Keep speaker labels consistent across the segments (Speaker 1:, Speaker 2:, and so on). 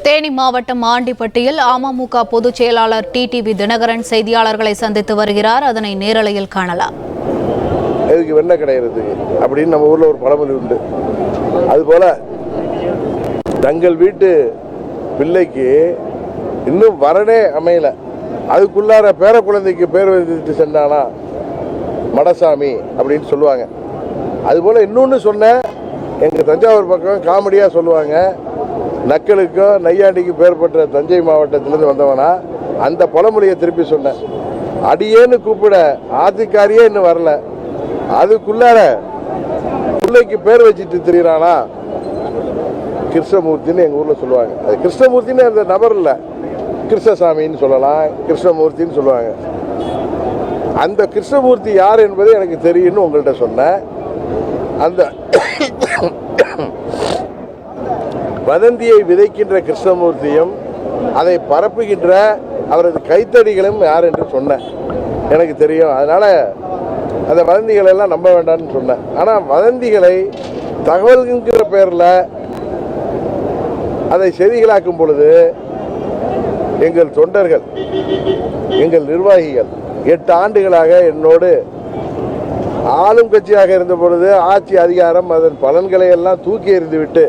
Speaker 1: தேனி மாவட்டம் ஆண்டிப்பட்டியில் அமமுக பொதுச் செயலாளர் டிடிவி தினகரன் செய்தியாளர்களை சந்தித்து வருகிறார். அதனை நேரலையில் காணலாம்.
Speaker 2: எதுக்கு வெண்ண கிடையாது அப்படின்னு நம்ம ஊர்ல ஒரு பழமொழி உண்டு. அதுபோல தங்கள் வீட்டு பிள்ளைக்கு இன்னும் வரனே அமையல, அதுக்குள்ளார பேர குழந்தைக்கு பேர் வைத்து சென்றானா மடசாமி அப்படின்னு சொல்லுவாங்க. அதுபோல இன்னொன்னு சொன்ன எங்க தஞ்சாவூர் பக்கம் காமெடியா சொல்லுவாங்க, நக்கலுக்கும் நையாண்டிக்கும் பேர் பெற்ற தஞ்சை மாவட்டத்திலிருந்து வந்தவனா அந்த பழமொழியை திருப்பி சொன்னேன். அடியேன்னு கூப்பிட ஆத்துக்காரியே இன்னும் வரல, அதுக்குள்ளார பிள்ளைக்கு பேர் வச்சுட்டு திரியிறானா கிருஷ்ணமூர்த்தின்னு எங்க ஊர்ல சொல்லுவாங்க. அது கிருஷ்ணமூர்த்தின்னு அந்த நபர் இல்ல, கிருஷ்ணசாமின்னு சொல்லலாம், கிருஷ்ணமூர்த்தின்னு சொல்லுவாங்க. அந்த கிருஷ்ணமூர்த்தி யார் என்பது எனக்கு தெரியும்னு உங்கள்கிட்ட சொன்ன அந்த வதந்தியை விதைக்கின்ற கிருஷ்ணமூர்த்தியும் அதை பரப்புகின்ற அவரது கைத்தடிகளும் யார் என்று சொன்ன எனக்கு தெரியும். அதனால அந்த வதந்திகளை எல்லாம் நம்ப வேண்டாம்னு சொன்னேன். ஆனா வதந்திகளை தகவல்கிற பேர்ல அதை செய்திகளாக்கும் பொழுது எங்கள் தொண்டர்கள், எங்கள் நிர்வாகிகள் 8 ஆண்டுகளாக என்னோடு ஆளும் கட்சியாக இருந்த பொழுது ஆட்சி அதிகாரம் அதன் பலன்களை எல்லாம் தூக்கி எறிந்துவிட்டு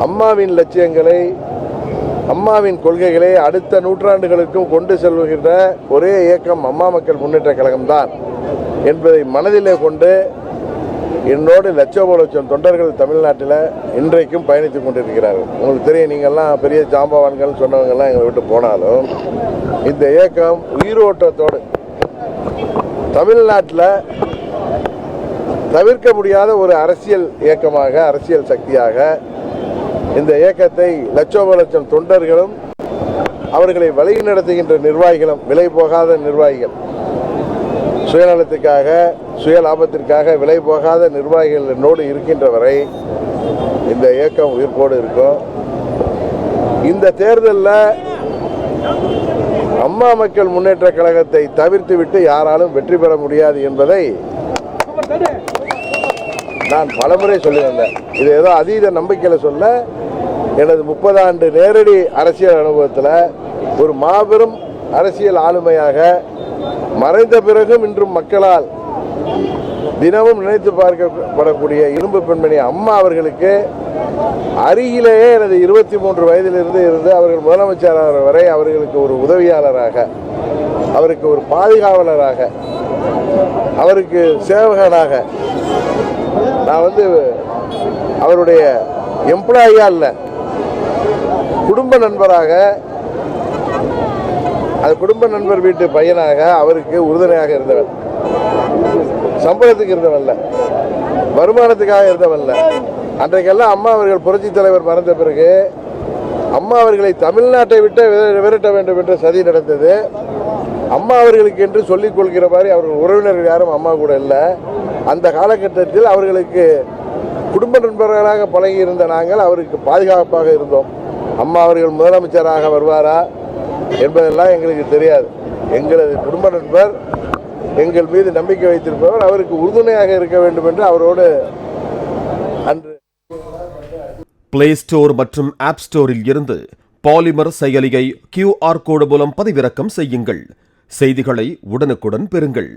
Speaker 2: அம்மாவின் லட்சியங்களை, அம்மாவின் கொள்கைகளை அடுத்த நூற்றாண்டுகளுக்கும் கொண்டு செல்கின்ற ஒரே இயக்கம் அம்மா மக்கள் முன்னேற்ற கழகம் தான் என்பதை மனதிலே கொண்டு என்னோடு லட்சம் தொண்டர்கள் தமிழ்நாட்டில் இன்றைக்கும் பயணித்துக் கொண்டிருக்கிறார்கள். உங்களுக்கு தெரியும், நீங்கள்லாம் பெரிய ஜாம்பவான்கள் சொன்னவங்கெல்லாம் எங்களை விட்டு போனாலும் இந்த இயக்கம் உயிரோட்டத்தோடு தமிழ்நாட்டில் தவிர்க்க முடியாத ஒரு அரசியல் இயக்கமாக, அரசியல் சக்தியாக இந்த இயக்கத்தை லட்சம் தொண்டர்களும் அவர்களை வழி நடத்துகின்ற நிர்வாகிகளும், விலை போகாத நிர்வாகிகள், சுயநலத்துக்காக சுய லாபத்திற்காக விலை போகாத நிர்வாகிகள் என்னோடு இருக்கின்ற வரை இந்த இயக்கம் உயிர்ப்போடு இருக்கும். இந்த தேர்தலில் அம்மா மக்கள் முன்னேற்ற கழகத்தை தவிர்த்து விட்டு யாராலும் வெற்றி பெற முடியாது என்பதை நான் பலமுறை சொல்லி வந்தேன். இது ஏதோ அதீத நம்பிக்கையில சொல்ல, எனது 30 ஆண்டு நேரடி அரசியல் அனுபவத்தில் ஒரு மாபெரும் அரசியல் ஆளுமையாக மறைந்த பிறகும் இன்றும் மக்களால் தினமும் நினைத்து பார்க்கப்படக்கூடிய இரும்பு பெண்மணி அம்மா அவர்களுக்கு அருகிலேயே எனது 23 வயதிலிருந்து இருந்து அவர்கள் முதலமைச்சர் வரை அவர்களுக்கு ஒரு உதவியாளராக, அவருக்கு ஒரு பாதுகாவலராக, அவருக்கு சேவகனாக, நான் அவருடைய எம்ப்ளாயியா இல்ல, குடும்ப நண்பராக, அது குடும்ப நண்பர் வீட்டு பையனாக அவருக்கு உறுதுணையாக இருந்தவன். சம்பளத்துக்கு இருந்தவன்ல, வருமானத்துக்காக இருந்தவன்ல. அன்றைக்கெல்லாம் அம்மா அவர்கள் புரட்சி தலைவர் மறைந்த பிறகு அம்மா அவர்களை தமிழ்நாட்டை விட்டு விரட்ட வேண்டும் என்ற சதி நடந்தது. அம்மா அவர்களுக்கு என்று சொல்லிக் கொள்கிற மாதிரி அவர்கள் உறவினர்கள் யாரும் அம்மா கூட இல்லை. அந்த காலகட்டத்தில் அவர்களுக்கு குடும்ப நண்பர்களாக பழகி இருந்த நாங்கள் அவருக்கு பாதுகாப்பாக இருந்தோம். அம்மா அவர்கள் முதலமைச்சராக வருவாரா என்பதெல்லாம் எங்களுக்கு தெரியாது. எங்களது குடும்ப நண்பர், எங்கள் மீது நம்பிக்கை வைத்திருப்பவர், அவருக்கு உறுதுணையாக இருக்க வேண்டும் என்று அவரோடு அன்று
Speaker 3: பிளே ஸ்டோர் மற்றும் ஆப் ஸ்டோரில் இருந்து பாலிமர் செயலியை QR கோடு மூலம் பதிவிறக்கம் செய்யுங்கள். செய்திகளை உடனுக்குடன் பெறுங்கள்.